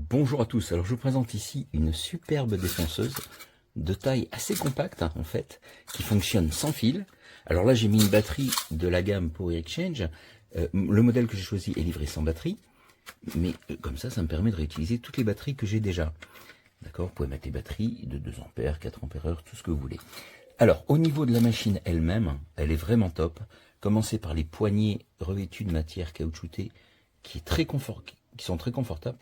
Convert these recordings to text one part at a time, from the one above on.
Bonjour à tous, alors je vous présente ici une superbe défonceuse de taille assez compacte en fait, qui fonctionne sans fil. Alors là j'ai mis une batterie de la gamme Power Exchange, le modèle que j'ai choisi est livré sans batterie, mais comme ça me permet de réutiliser toutes les batteries que j'ai déjà. D'accord, vous pouvez mettre les batteries de 2 ampères, 4 ampères, tout ce que vous voulez. Alors au niveau de la machine elle-même, elle est vraiment top. Commencez par les poignées revêtues de matière caoutchoutée qui sont très confortables,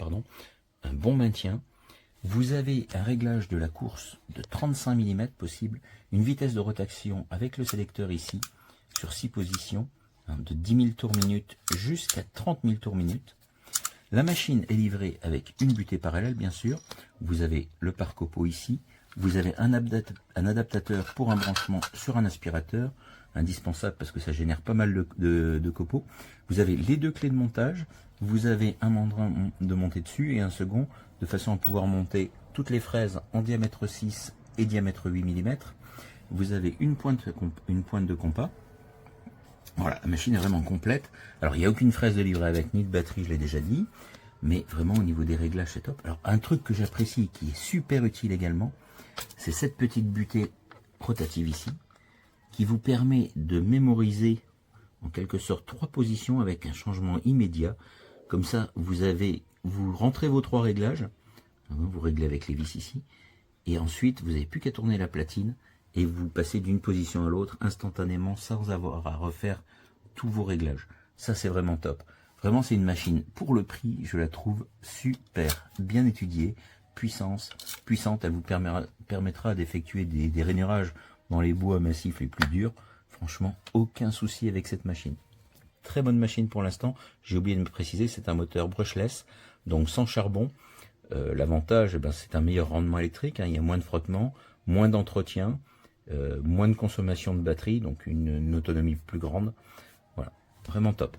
un bon maintien. Vous avez un réglage de la course de 35 mm possible, une vitesse de rotation avec le sélecteur ici, sur 6 positions, de 10 000 tours minute jusqu'à 30 000 tours minute. La machine est livrée avec une butée parallèle, bien sûr. Vous avez le pare-copeaux ici. Vous avez un adaptateur pour un branchement sur un aspirateur, indispensable parce que ça génère pas mal de copeaux. Vous avez les 2 clés de montage. Vous avez un mandrin de monter dessus et un second, de façon à pouvoir monter toutes les fraises en diamètre 6 et diamètre 8 mm. Vous avez une pointe de compas. Voilà, la machine est vraiment complète. Alors, il n'y a aucune fraise de livret avec, ni de batterie, je l'ai déjà dit. Mais vraiment, au niveau des réglages, c'est top. Alors, un truc que j'apprécie, qui est super utile également, c'est cette petite butée rotative ici, qui vous permet de mémoriser, en quelque sorte, 3 positions avec un changement immédiat. Comme ça, vous rentrez vos 3 réglages. Vous réglez avec les vis ici. Et ensuite, vous n'avez plus qu'à tourner la platine. Et vous passez d'une position à l'autre instantanément sans avoir à refaire tous vos réglages. Ça, c'est vraiment top. Vraiment, c'est une machine, pour le prix, je la trouve super, bien étudiée, puissante. Elle vous permettra d'effectuer des rainurages dans les bois massifs les plus durs. Franchement, aucun souci avec cette machine. Très bonne machine pour l'instant. J'ai oublié de me préciser, c'est un moteur brushless, donc sans charbon. L'avantage, c'est un meilleur rendement électrique. Il y a moins de frottement, moins d'entretien. Moins de consommation de batterie, donc une autonomie plus grande. Voilà, vraiment top.